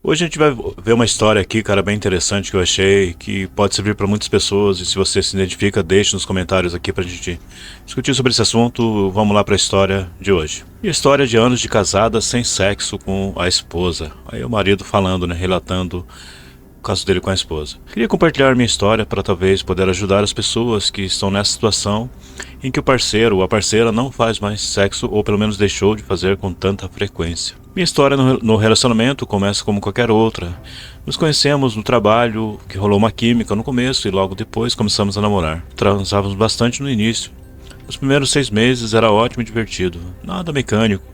Hoje a gente vai ver uma história aqui, cara, bem interessante que eu achei, que pode servir para muitas pessoas, e se você se identifica, deixe nos comentários aqui pra gente discutir sobre esse assunto. Vamos lá para a história de hoje. E a história de anos de casada sem sexo com a esposa. Aí o marido falando, né, relatando o caso dele com a esposa. Queria compartilhar minha história para talvez poder ajudar as pessoas que estão nessa situação em que o parceiro ou a parceira não faz mais sexo ou pelo menos deixou de fazer com tanta frequência. Minha história no relacionamento começa como qualquer outra. Nos conhecemos no trabalho, que rolou uma química no começo e logo depois começamos a namorar. Transávamos bastante no início. Os primeiros 6 meses era ótimo e divertido, nada mecânico.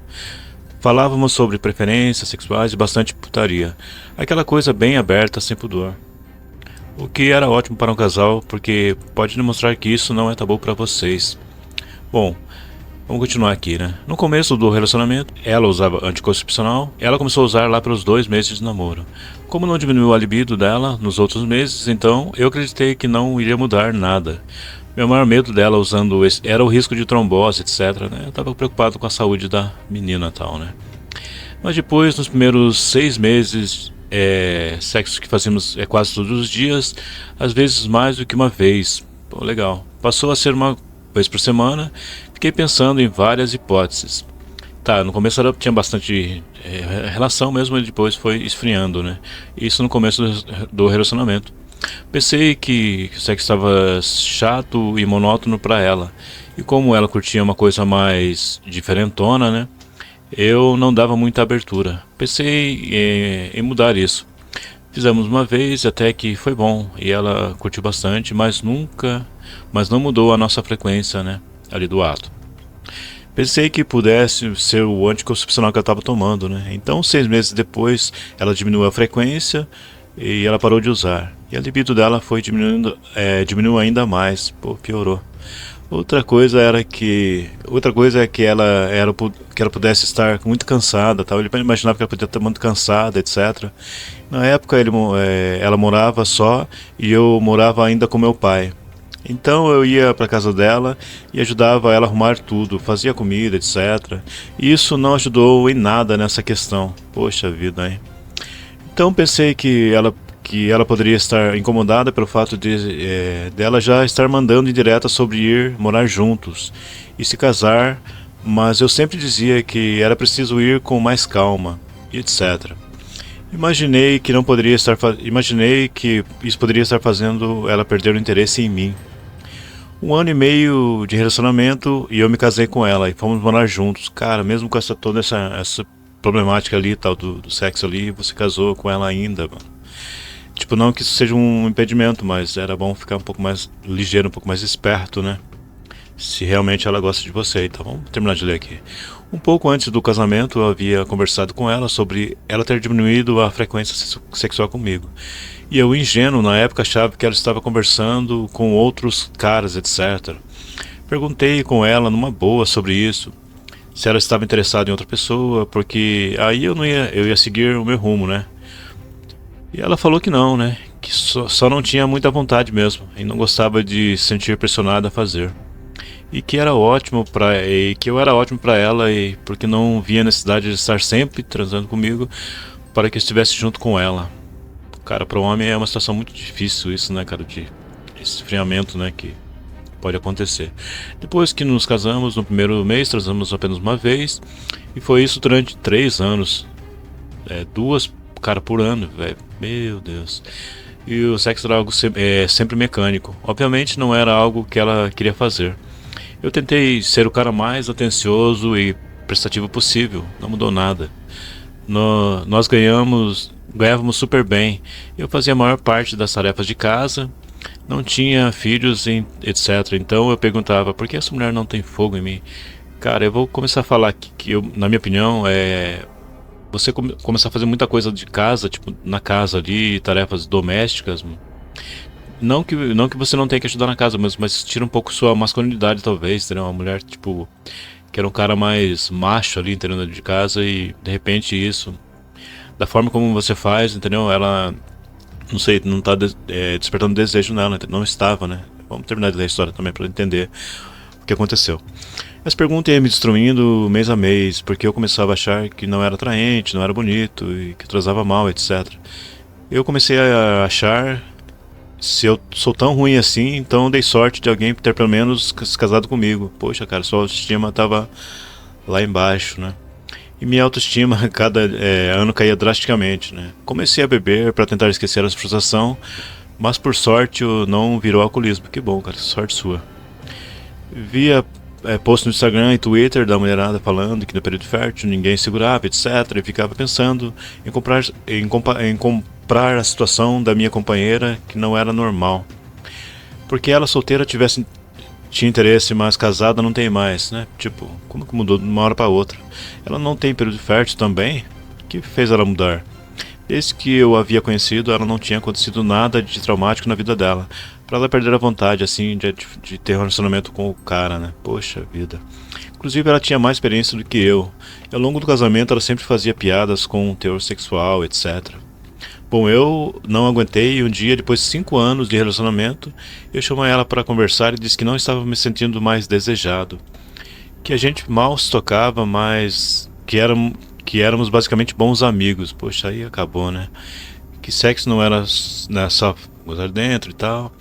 Falávamos sobre preferências sexuais e bastante putaria. Aquela coisa bem aberta, sem pudor. O que era ótimo para um casal, porque pode demonstrar que isso não é tabu para vocês. Bom, vamos continuar aqui, né? No começo do relacionamento, ela usava anticoncepcional. Ela começou a usar lá pelos 2 meses de namoro. Como não diminuiu a libido dela nos outros meses, então eu acreditei que não iria mudar nada. Meu maior medo dela usando esse era o risco de trombose, etc, né? Eu estava preocupado com a saúde da menina e tal, né? Mas depois, nos primeiros 6 meses, sexo que fazíamos quase todos os dias, às vezes mais do que uma vez. Pô, legal. Passou a ser uma vez por semana. Fiquei pensando em várias hipóteses. Tá, no começo tinha bastante relação mesmo, e depois foi esfriando, né? Isso no começo do relacionamento. Pensei que o sexo estava chato e monótono para ela. E como ela curtia uma coisa mais diferentona, né? Eu não dava muita abertura. Pensei em mudar isso. Fizemos uma vez até que foi bom e ela curtiu bastante, mas não mudou a nossa frequência, né? Ali do ato. Pensei que pudesse ser o anticoncepcional que eu estava tomando, né? Então 6 meses depois ela diminuiu a frequência e ela parou de usar. E a libido dela foi diminuiu ainda mais. Pô, piorou. Outra coisa é que ela pudesse estar muito cansada, tal. Ele imaginava que ela podia estar muito cansada, etc. Na época ela morava só e eu morava ainda com meu pai. Então eu ia para casa dela e ajudava ela a arrumar tudo, fazia comida, etc. E isso não ajudou em nada nessa questão. Poxa vida, hein? Então pensei que ela poderia estar incomodada pelo fato dela já estar mandando indiretas sobre ir morar juntos e se casar, mas eu sempre dizia que era preciso ir com mais calma, e etc. Imaginei que isso poderia estar fazendo ela perder o interesse em mim. 1 ano e meio de relacionamento e eu me casei com ela e fomos morar juntos. Cara, mesmo com toda essa problemática ali, tal, do sexo ali, você casou com ela ainda, mano. Tipo, não que isso seja um impedimento, mas era bom ficar um pouco mais ligeiro, um pouco mais esperto, né? Se realmente ela gosta de você. Então vamos terminar de ler aqui. Um pouco antes do casamento eu havia conversado com ela sobre ela ter diminuído a frequência sexual comigo. E eu, ingênuo, na época achava que ela estava conversando com outros caras, etc. Perguntei com ela numa boa sobre isso, se ela estava interessada em outra pessoa, porque aí eu ia seguir o meu rumo, né? E ela falou que não, né? Que só não tinha muita vontade mesmo e não gostava de se sentir pressionada a fazer. E que eu era ótimo para ela e porque não via necessidade de estar sempre transando comigo para que eu estivesse junto com ela. Cara, para o homem é uma situação muito difícil isso, né, cara, de esfriamento, né, que pode acontecer. Depois que nos casamos, no primeiro mês transamos apenas uma vez e foi isso durante 3 anos. 2, cara, por ano, velho. Meu Deus. E o sexo era algo sempre mecânico. Obviamente não era algo que ela queria fazer. Eu tentei ser o cara mais atencioso e prestativo possível. Não mudou nada. Nós ganhávamos super bem. Eu fazia a maior parte das tarefas de casa. Não tinha filhos, etc. Então eu perguntava, por que essa mulher não tem fogo em mim? Cara, eu vou começar a falar que na minha opinião, você começar a fazer muita coisa de casa, tipo, na casa ali, tarefas domésticas. Não que você não tenha que ajudar na casa, mas tira um pouco sua masculinidade, talvez, entendeu? Uma mulher, tipo, que era um cara mais macho ali, entendeu? De casa e, de repente, isso, da forma como você faz, entendeu? Ela, não sei, não tá despertando desejo nela, não estava, né? Vamos terminar de ler a história também para entender o que aconteceu. Essa pergunta ia me destruindo mês a mês, porque eu começava a achar que não era atraente, não era bonito e que transava mal, etc. Eu comecei a achar, se eu sou tão ruim assim, então dei sorte de alguém ter pelo menos se casado comigo. Poxa, cara, sua autoestima tava lá embaixo, né? E minha autoestima cada ano caía drasticamente, né? Comecei a beber para tentar esquecer a frustração, mas por sorte não virou alcoolismo. Que bom, cara, sorte sua. Via post no Instagram e Twitter da mulherada falando que no período fértil ninguém segurava, etc. E ficava pensando em comprar a situação da minha companheira, que não era normal. Porque ela solteira tinha interesse, mas casada não tem mais, né? Tipo, como que mudou de uma hora para outra? Ela não tem período fértil também? O que fez ela mudar? Desde que eu a havia conhecido, ela não tinha acontecido nada de traumático na vida dela. Pra ela perder a vontade, assim, de ter um relacionamento com o cara, né? Poxa vida. Inclusive, ela tinha mais experiência do que eu. E ao longo do casamento, ela sempre fazia piadas com teor sexual, etc. Bom, eu não aguentei e um dia, depois de 5 anos de relacionamento, eu chamei ela para conversar e disse que não estava me sentindo mais desejado. Que a gente mal se tocava, mas que éramos basicamente bons amigos. Poxa, aí acabou, né? Que sexo não era, né, só gozar dentro e tal.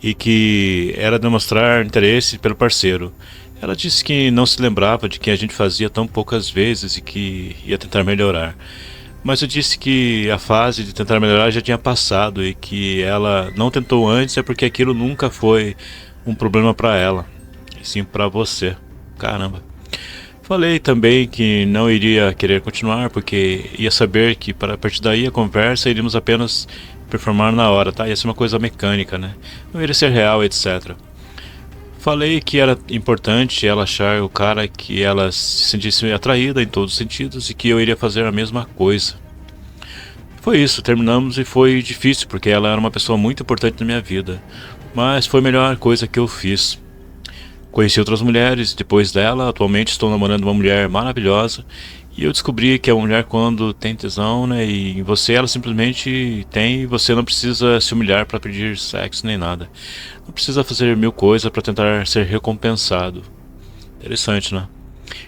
E que era demonstrar interesse pelo parceiro. Ela disse que não se lembrava de que a gente fazia tão poucas vezes e que ia tentar melhorar. Mas eu disse que a fase de tentar melhorar já tinha passado e que ela não tentou antes é porque aquilo nunca foi um problema para ela, e sim para você. Caramba. Falei também que não iria querer continuar porque ia saber que para a partir daí a conversa iríamos apenas performar na hora, tá? Ia ser uma coisa mecânica, né? Não iria ser real, etc. Falei que era importante ela achar o cara que ela se sentisse atraída em todos os sentidos e que eu iria fazer a mesma coisa. Foi isso, terminamos e foi difícil porque ela era uma pessoa muito importante na minha vida, mas foi a melhor coisa que eu fiz. Conheci outras mulheres depois dela, atualmente estou namorando uma mulher maravilhosa e eu descobri que a mulher quando tem tesão, né, e em você ela simplesmente tem e você não precisa se humilhar para pedir sexo nem nada. Não precisa fazer mil coisas para tentar ser recompensado. Interessante, né?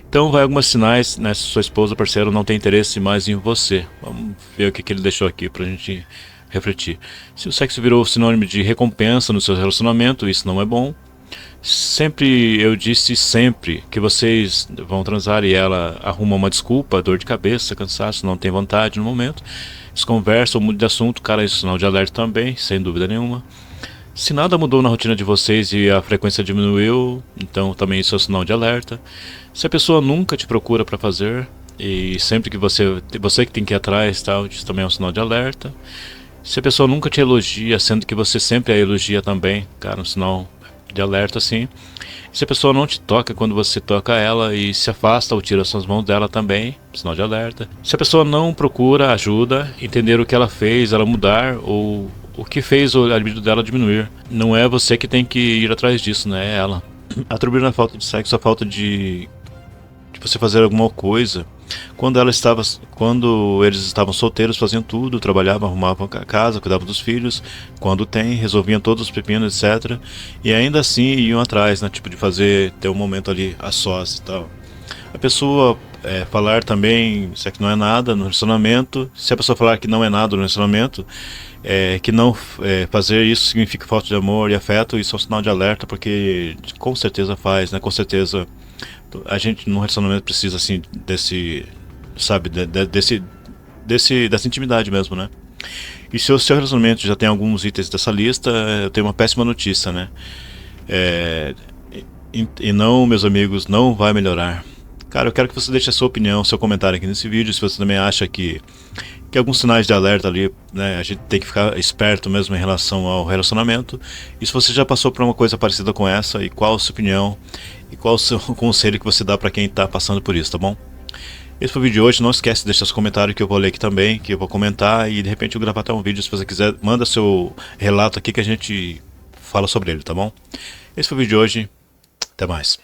Então vai alguns sinais, né, se sua esposa, parceiro, não tem interesse mais em você. Vamos ver o que ele deixou aqui pra gente refletir. Se o sexo virou sinônimo de recompensa no seu relacionamento, isso não é bom. Sempre, eu disse sempre que vocês vão transar e ela arruma uma desculpa, dor de cabeça, cansaço, não tem vontade no momento. Eles conversam, mudam de assunto, cara, isso é sinal de alerta também, sem dúvida nenhuma. Se nada mudou na rotina de vocês e a frequência diminuiu, então também isso é sinal de alerta. Se a pessoa nunca te procura para fazer e sempre que você que tem que ir atrás, tal, isso também é um sinal de alerta. Se a pessoa nunca te elogia, sendo que você sempre a elogia também, cara, um sinal de alerta assim. Se a pessoa não te toca quando você toca ela e se afasta ou tira suas mãos dela também, sinal de alerta. Se a pessoa não procura ajuda, entender o que ela fez, ela mudar ou o que fez a libido dela diminuir. Não é você que tem que ir atrás disso, né? É ela. Atribuir a falta de sexo a falta de você fazer alguma coisa. Quando eles estavam solteiros, faziam tudo, trabalhavam, arrumavam a casa, cuidavam dos filhos, quando tem, resolviam todos os pepinos, etc. E ainda assim iam atrás, né? Tipo de ter um momento ali a sós e tal. A pessoa falar também se é que não é nada no relacionamento. Se a pessoa falar que não é nada no relacionamento, que não fazer isso significa falta de amor e afeto, isso é um sinal de alerta, porque com certeza faz, né? Com certeza a gente no relacionamento precisa assim desse, sabe, dessa intimidade mesmo, né? E se o seu relacionamento já tem alguns itens dessa lista, eu tenho uma péssima notícia, né? E não, meus amigos, não vai melhorar. Cara, eu quero que você deixe a sua opinião, seu comentário aqui nesse vídeo, se você também acha que alguns sinais de alerta ali, né, a gente tem que ficar esperto mesmo em relação ao relacionamento. E se você já passou por uma coisa parecida com essa, e qual a sua opinião, e qual o seu conselho que você dá para quem está passando por isso, tá bom? Esse foi o vídeo de hoje, não esquece de deixar seu comentário que eu vou ler aqui também, que eu vou comentar, e de repente eu gravar até um vídeo, se você quiser, manda seu relato aqui que a gente fala sobre ele, tá bom? Esse foi o vídeo de hoje, até mais.